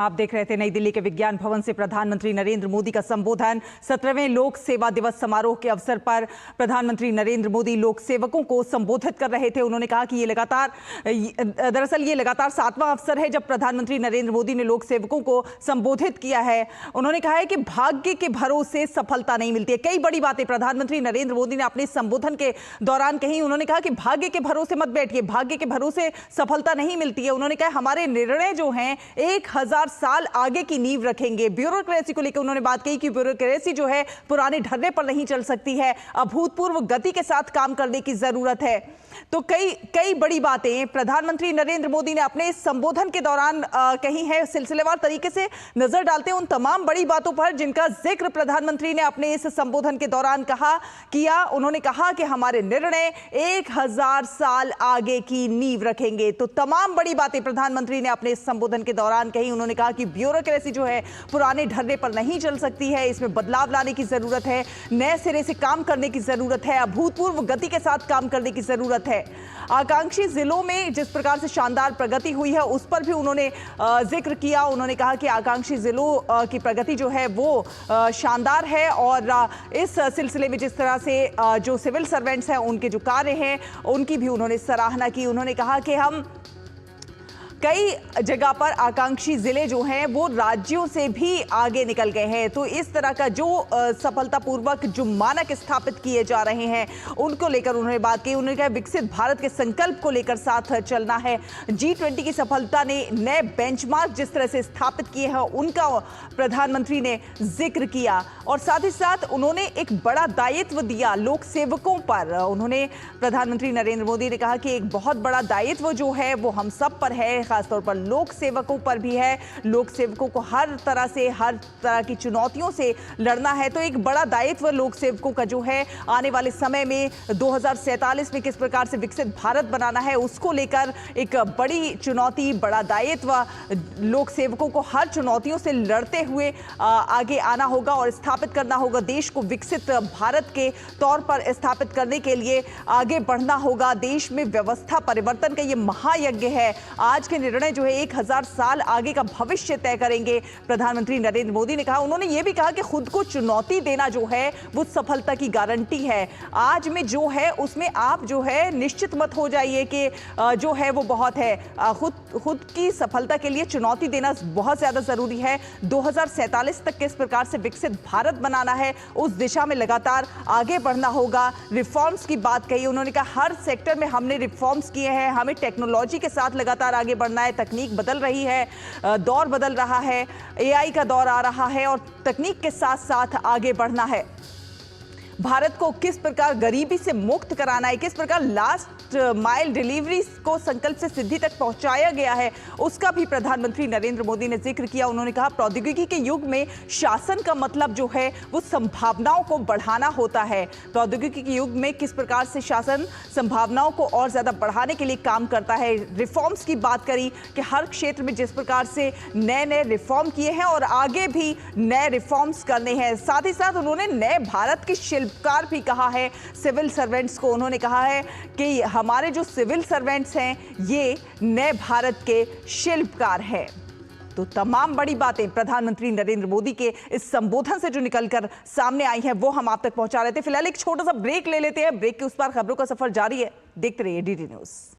आप देख रहे थे नई दिल्ली के विज्ञान भवन से प्रधानमंत्री नरेंद्र मोदी का संबोधन। 17वें लोक सेवा दिवस समारोह के अवसर पर प्रधानमंत्री नरेंद्र मोदी लोक सेवकों को संबोधित कर रहे थे। उन्होंने कहा कि ये लगातार 7वां अवसर है जब प्रधानमंत्री नरेंद्र मोदी ने लोक सेवकों को संबोधित किया है। उन्होंने कहा है कि भाग्य के भरोसे सफलता नहीं मिलती है। कई बड़ी बातें प्रधानमंत्री नरेंद्र मोदी ने अपने संबोधन के दौरान कही। उन्होंने कहा कि भाग्य के भरोसे मत बैठिए, भाग्य के भरोसे सफलता नहीं मिलती है। उन्होंने कहा हमारे निर्णय जो हैं 1000 साल आगे की नींव रखेंगे। ब्यूरोक्रेसी को लेकर उन्होंने बात कही कि ब्यूरोक्रेसी जो है पुराने ढर्रे पर नहीं चल सकती है, अभूतपूर्व गति के साथ काम करने की जरूरत है। तो कई बड़ी बातें प्रधानमंत्री नरेंद्र मोदी ने अपने इस संबोधन के दौरान कही है। सिलसिलेवार तरीके से नजर डालते हैं उन तमाम बड़ी बातों पर जिनका जिक्र प्रधानमंत्री ने अपने इस संबोधन के दौरान किया। उन्होंने कहा कि हमारे निर्णय 1000 साल आगे की नींव रखेंगे। तो तमाम बड़ी बातें प्रधानमंत्री ने अपने इस संबोधन के दौरान कही। उन्होंने कहा कि ब्यूरोक्रेसी जो है पुराने ढर्रे पर नहीं चल सकती है, इसमें बदलाव लाने की जरूरत है, नए सिरे से काम करने की जरूरत है, अभूतपूर्व गति के साथ काम करने की जरूरत है। आकांक्षी जिलों में जिस प्रकार से शानदार प्रगति हुई है उस पर भी उन्होंने जिक्र किया। उन्होंने कहा कि आकांक्षी जिलों की प्रगति जो है वो शानदार है और इस सिलसिले में जिस तरह से जो सिविल सर्वेंट्स हैं उनके जो कार्य हैं उनकी भी उन्होंने सराहना की। उन्होंने कहा कि हम कई जगह पर आकांक्षी जिले जो हैं वो राज्यों से भी आगे निकल गए हैं। तो इस तरह का जो सफलतापूर्वक जो मानक स्थापित किए जा रहे हैं उनको लेकर उन्होंने बात की। उन्होंने कहा विकसित भारत के संकल्प को लेकर साथ चलना है। G20 की सफलता ने नए बेंचमार्क जिस तरह से स्थापित किए हैं उनका प्रधानमंत्री ने जिक्र किया और साथ ही साथ उन्होंने एक बड़ा दायित्व दिया लोक सेवकों पर। उन्होंने प्रधानमंत्री नरेंद्र मोदी ने कहा कि एक बहुत बड़ा दायित्व जो है वो हम सब पर है, खासतौर पर लोक सेवकों पर भी है। लोक सेवकों को हर तरह की चुनौतियों से लड़ना है। तो एक बड़ा दायित्व लोक सेवकों का जो है आने वाले समय में 2047 में किस प्रकार से विकसित भारत बनाना है उसको लेकर एक बड़ी चुनौती, बड़ा दायित्व लोक सेवकों को हर चुनौतियों से लड़ते हुए आगे आना होगा और स्थापित करना होगा। देश को विकसित भारत के तौर पर स्थापित करने के लिए आगे बढ़ना होगा। देश में व्यवस्था परिवर्तन का ये महायज्ञ है। आज के निर्णय जो है 1000 साल आगे का भविष्य तय करेंगे, प्रधानमंत्री नरेंद्र मोदी ने कहा। उन्होंने ये भी कहा कि खुद को चुनौती देना जो है वो सफलता की गारंटी है। आज में जो है उसमें आप जो है निश्चित मत हो जाइए कि जो है वो बहुत है। खुद की सफलता के लिए चुनौती देना बहुत ज्यादा जरूरी है। 2047 तक किस प्रकार से विकसित भारत बनाना है उस दिशा में लगातार आगे बढ़ना होगा। रिफॉर्म्स की बात कही उन्होंने कहा हर सेक्टर में हमने रिफॉर्म्स किए हैं, हमें टेक्नोलॉजी के साथ लगातार आगे बढ़ना है। तकनीक बदल रही है, दौर बदल रहा है, AI का दौर आ रहा है और तकनीक के साथ साथ आगे बढ़ना है। भारत को किस प्रकार गरीबी से मुक्त कराना है, किस प्रकार लास्ट माइल डिलीवरी को संकल्प से सिद्धि तक पहुंचाया गया है उसका भी प्रधानमंत्री नरेंद्र मोदी ने जिक्र किया। उन्होंने कहा प्रौद्योगिकी के युग में शासन का मतलब जो है वो संभावनाओं को बढ़ाना होता है। प्रौद्योगिकी के युग में किस प्रकार से शासन संभावनाओं को और ज्यादा बढ़ाने के लिए काम करता है। रिफॉर्म्स की बात करी कि हर क्षेत्र में जिस प्रकार से नए रिफॉर्म किए हैं और आगे भी नए रिफॉर्म्स करने हैं। साथ ही साथ उन्होंने नए भारत के शिल्पकार भी कहा है सिविल सर्वेंट्स को। उन्होंने कहा है कि हमारे जो सिविल सर्वेंट्स हैं ये नए भारत के शिल्पकार हैं। तो तमाम बड़ी बातें प्रधानमंत्री नरेंद्र मोदी के इस संबोधन से जो निकलकर सामने आई हैं वो हम आप तक पहुंचा रहे थे। फिलहाल एक छोटा सा ब्रेक ले लेते हैं। ब्रेक के उस पार खबरों का सफर जारी है। देखते रहिए DD न्यूज़।